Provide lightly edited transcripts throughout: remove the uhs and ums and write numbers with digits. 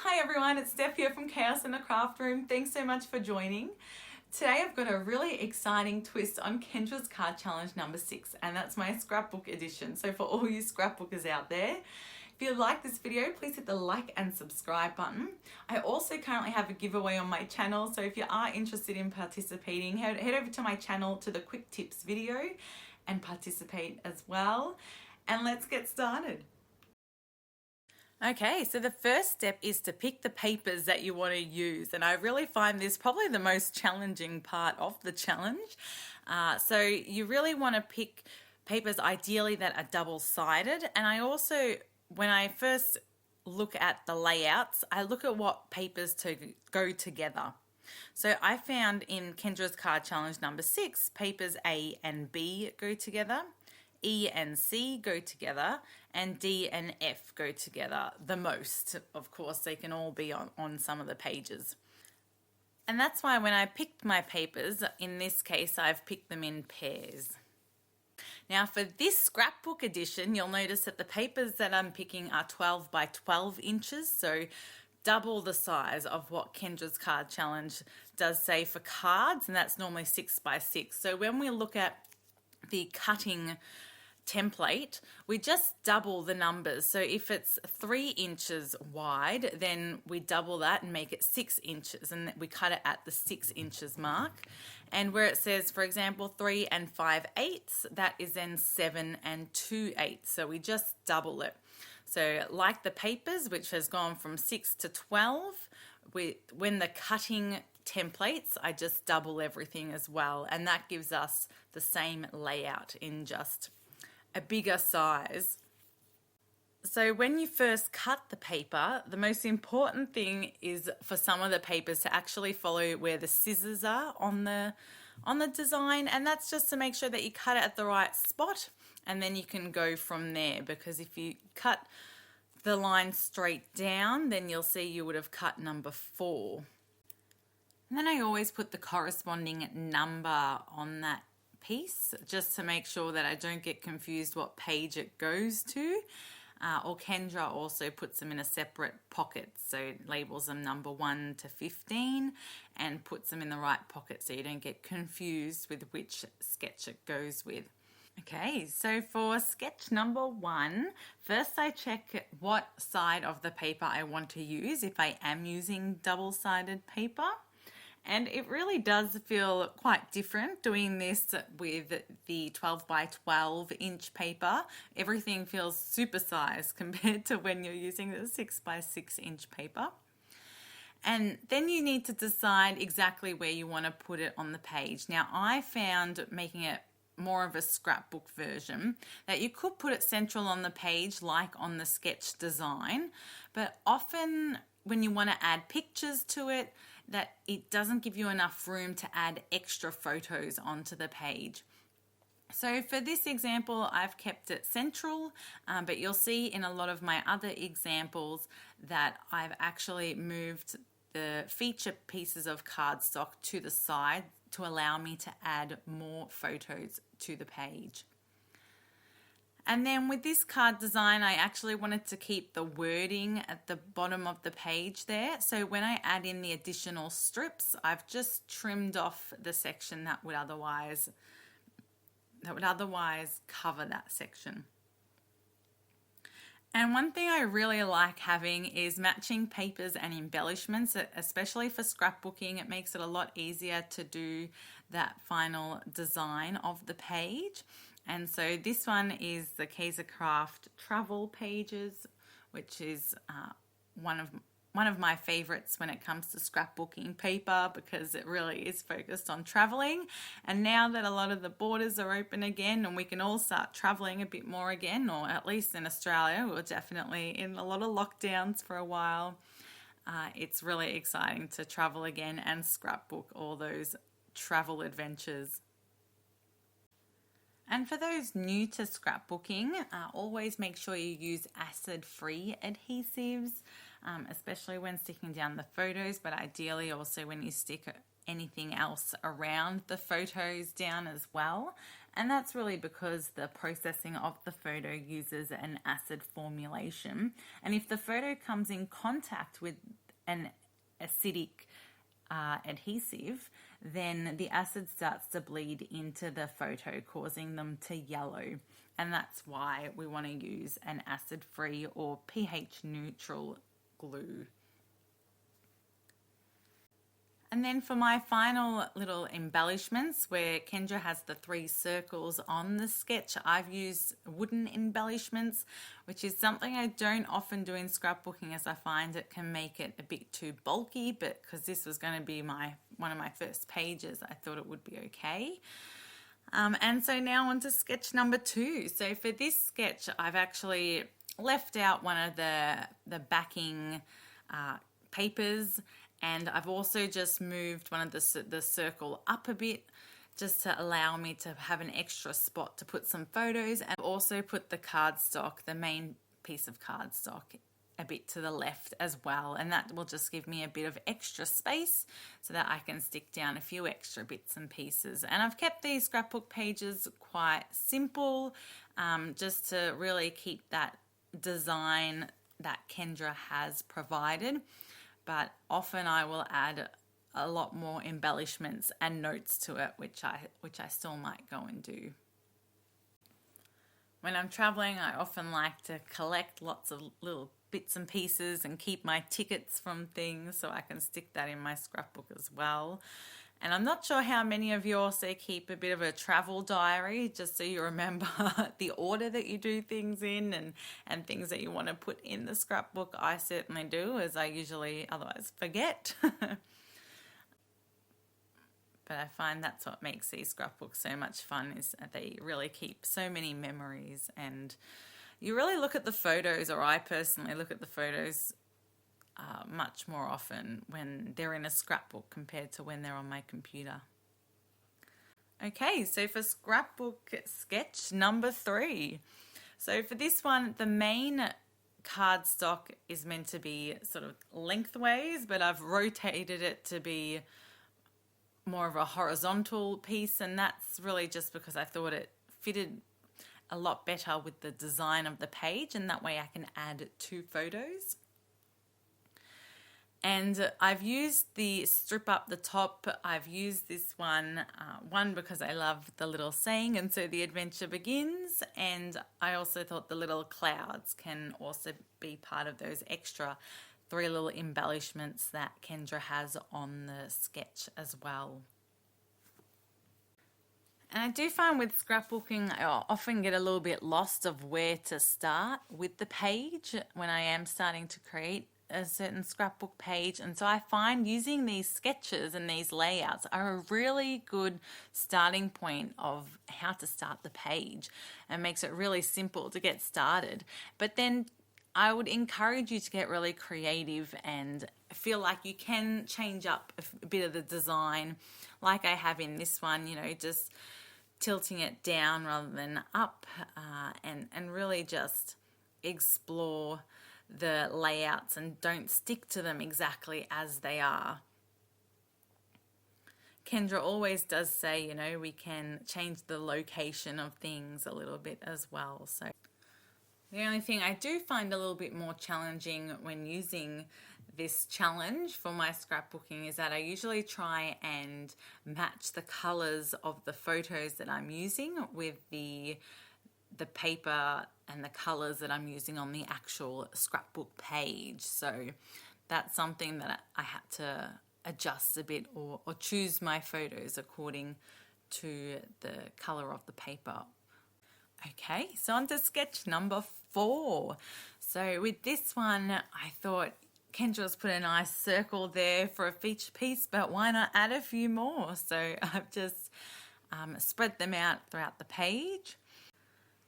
Hi everyone, it's Steph here from Chaos in the Craft Room. Thanks so much for joining. Today I've got a really exciting twist on Kendra's card challenge number 6, and that's my scrapbook edition. So for all you scrapbookers out there, if you like this video, please hit the like and subscribe button. I also currently have a giveaway on my channel, so if you are interested in participating, head over to my channel to the quick tips video and participate as well. And let's get started. Okay, so the first step is to pick the papers that you want to use, and I really find this probably the most challenging part of the challenge. So you really want to pick papers ideally that are double-sided, and I also, when I first look at the layouts, I look at what papers to go together. So I found in Kendra's card challenge number 6, papers A and B go together. E and C go together, and D and F go together the most. Of course, they can all be on some of the pages. And that's why when I picked my papers, in this case, I've picked them in pairs. Now for this scrapbook edition, you'll notice that the papers that I'm picking are 12 by 12 inches, so double the size of what Kendra's card challenge does say for cards, and that's normally 6 by 6. So when we look at the cutting template, we just double the numbers. So if it's 3 inches wide, then we double that and make it 6 inches, and we cut it at the 6 inches mark. And where it says, for example, 3 and 5/8, that is then 7 and 2/8. So we just double it. So like the papers, which has gone from 6 to 12, when the cutting templates, I just double everything as well, and that gives us the same layout in just a bigger size. So when you first cut the paper, the most important thing is for some of the papers to actually follow where the scissors are on the design, and that's just to make sure that you cut it at the right spot, and then you can go from there, because if you cut the line straight down, then you'll see you would have cut number 4. And then I always put the corresponding number on that piece, just to make sure that I don't get confused what page it goes to. Or Kendra also puts them in a separate pocket, so it labels them number 1 to 15 and puts them in the right pocket so you don't get confused with which sketch it goes with. Okay, so for sketch number 1, first I check what side of the paper I want to use, if I am using double-sided paper. And it really does feel quite different doing this with the 12 by 12 inch paper. Everything feels supersized compared to when you're using the 6 by 6 inch paper. And then you need to decide exactly where you want to put it on the page. Now I found, making it more of a scrapbook version, that you could put it central on the page like on the sketch design, but often when you want to add pictures to it, that it doesn't give you enough room to add extra photos onto the page. So for this example, I've kept it central, but you'll see in a lot of my other examples that I've actually moved the feature pieces of cardstock to the side to allow me to add more photos to the page. And then with this card design, I actually wanted to keep the wording at the bottom of the page there. So when I add in the additional strips, I've just trimmed off the section that would otherwise cover that section. And one thing I really like having is matching papers and embellishments, especially for scrapbooking. It makes it a lot easier to do that final design of the page. And so this one is the Kaiser Craft travel pages, which is one of my favorites when it comes to scrapbooking paper, because it really is focused on traveling. And now that a lot of the borders are open again and we can all start traveling a bit more again, or at least in Australia, we were definitely in a lot of lockdowns for a while. It's really exciting to travel again and scrapbook all those travel adventures. And for those new to scrapbooking, always make sure you use acid-free adhesives, especially when sticking down the photos, but ideally also when you stick anything else around the photos down as well. And that's really because the processing of the photo uses an acid formulation. And if the photo comes in contact with an acidic adhesive, then the acid starts to bleed into the photo, causing them to yellow. And that's why we want to use an acid-free or pH-neutral glue. And then for my final little embellishments, where Kendra has the 3 circles on the sketch, I've used wooden embellishments, which is something I don't often do in scrapbooking, as I find it can make it a bit too bulky, but because this was going to be one of my first pages, I thought it would be okay. And so now on to sketch number 2. So for this sketch, I've actually left out one of the backing papers, and I've also just moved one of the circle up a bit just to allow me to have an extra spot to put some photos, and also put the cardstock, the main piece of cardstock, a bit to the left as well, and that will just give me a bit of extra space so that I can stick down a few extra bits and pieces. And I've kept these scrapbook pages quite simple, just to really keep that design that Kendra has provided. But often I will add a lot more embellishments and notes to it, which I still might go and do. When I'm traveling, I often like to collect lots of little bits and pieces and keep my tickets from things, so I can stick that in my scrapbook as well. And I'm not sure how many of you also keep a bit of a travel diary, just so you remember the order that you do things in, and things that you want to put in the scrapbook. I certainly do, as I usually otherwise forget. But I find that's what makes these scrapbooks so much fun, is that they really keep so many memories, and you really look at the photos, or I personally look at the photos much more often when they're in a scrapbook compared to when they're on my computer. Okay, so for scrapbook sketch number 3. So for this one, the main cardstock is meant to be sort of lengthways, but I've rotated it to be more of a horizontal piece, and that's really just because I thought it fitted a lot better with the design of the page, and that way I can add 2 photos. And I've used the strip up the top. I've used this one because I love the little saying, and so the adventure begins. And I also thought the little clouds can also be part of those extra 3 little embellishments that Kendra has on the sketch as well. And I do find with scrapbooking, I often get a little bit lost of where to start with the page when I am starting to create a certain scrapbook page. And so I find using these sketches and these layouts are a really good starting point of how to start the page, and makes it really simple to get started. But then I would encourage you to get really creative and feel like you can change up a bit of the design, like I have in this one, just tilting it down rather than up, and really just explore the layouts and don't stick to them exactly as they are. Kendra always does say, we can change the location of things a little bit as well. So the only thing I do find a little bit more challenging when using this challenge for my scrapbooking is that I usually try and match the colors of the photos that I'm using with the paper and the colors that I'm using on the actual scrapbook page. So that's something that I had to adjust a bit, or choose my photos according to the color of the paper. Okay, so on to sketch number 4. So with this one, I thought Kendra's put a nice circle there for a feature piece, but why not add a few more? So I've just spread them out throughout the page.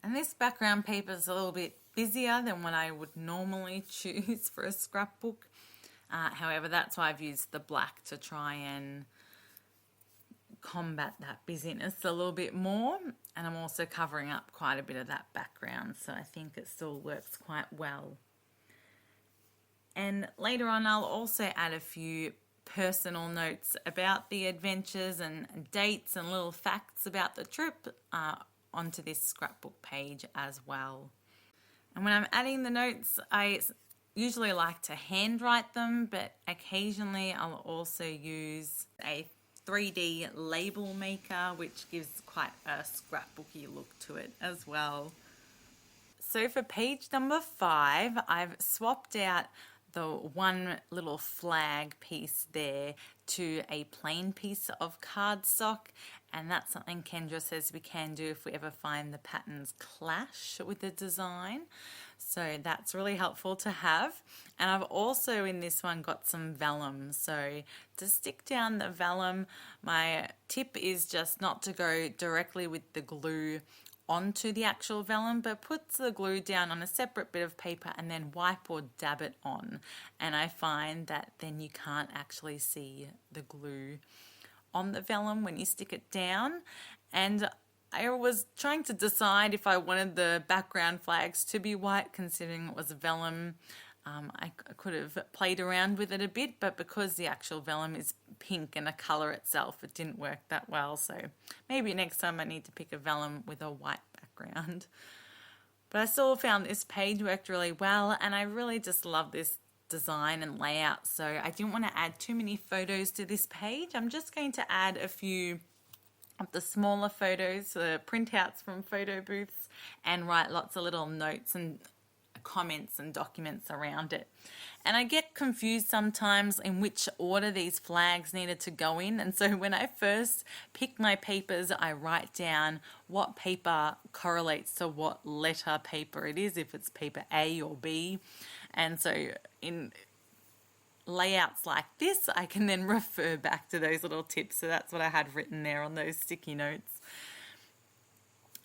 And this background paper is a little bit busier than what I would normally choose for a scrapbook. However, that's why I've used the black to try and combat that busyness a little bit more. And I'm also covering up quite a bit of that background, so I think it still works quite well. And later on, I'll also add a few personal notes about the adventures and dates and little facts about the trip onto this scrapbook page as well. And when I'm adding the notes, I usually like to handwrite them, but occasionally I'll also use a 3D label maker, which gives quite a scrapbooky look to it as well. So for page number 5, I've swapped out the one little flag piece there to a plain piece of cardstock, and that's something Kendra says we can do if we ever find the patterns clash with the design. So that's really helpful to have. And I've also in this one got some vellum. So to stick down the vellum, my tip is just not to go directly with the glue onto the actual vellum, but puts the glue down on a separate bit of paper and then wipe or dab it on. And I find that then you can't actually see the glue on the vellum when you stick it down. And I was trying to decide if I wanted the background flags to be white, considering it was vellum. I could have played around with it a bit, but because the actual vellum is pink and a colour itself, it didn't work that well. So maybe next time I need to pick a vellum with a white background. But I still found this page worked really well, and I really just love this design and layout. So I didn't want to add too many photos to this page. I'm just going to add a few of the smaller photos, the printouts from photo booths, and write lots of little notes and comments and documents around it. And I get confused sometimes in which order these flags needed to go in, and so when I first pick my papers, I write down what paper correlates to what letter paper it is, if it's paper A or B. And so in layouts like this, I can then refer back to those little tips. So that's what I had written there on those sticky notes.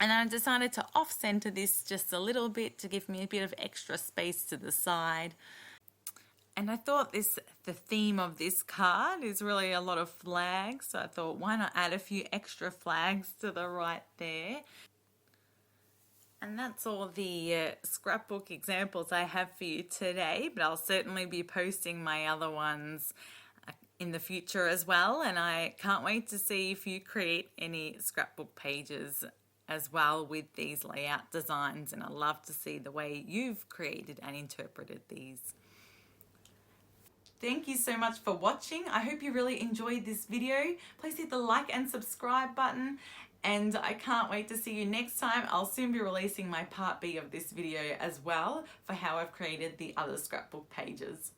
And I decided to off-center this just a little bit to give me a bit of extra space to the side. And I thought the theme of this card is really a lot of flags. So I thought, why not add a few extra flags to the right there? And that's all the scrapbook examples I have for you today, but I'll certainly be posting my other ones in the future as well. And I can't wait to see if you create any scrapbook pages as well with these layout designs, and I love to see the way you've created and interpreted these. Thank you so much for watching. I hope you really enjoyed this video. Please hit the like and subscribe button, and I can't wait to see you next time. I'll soon be releasing my part B of this video as well for how I've created the other scrapbook pages.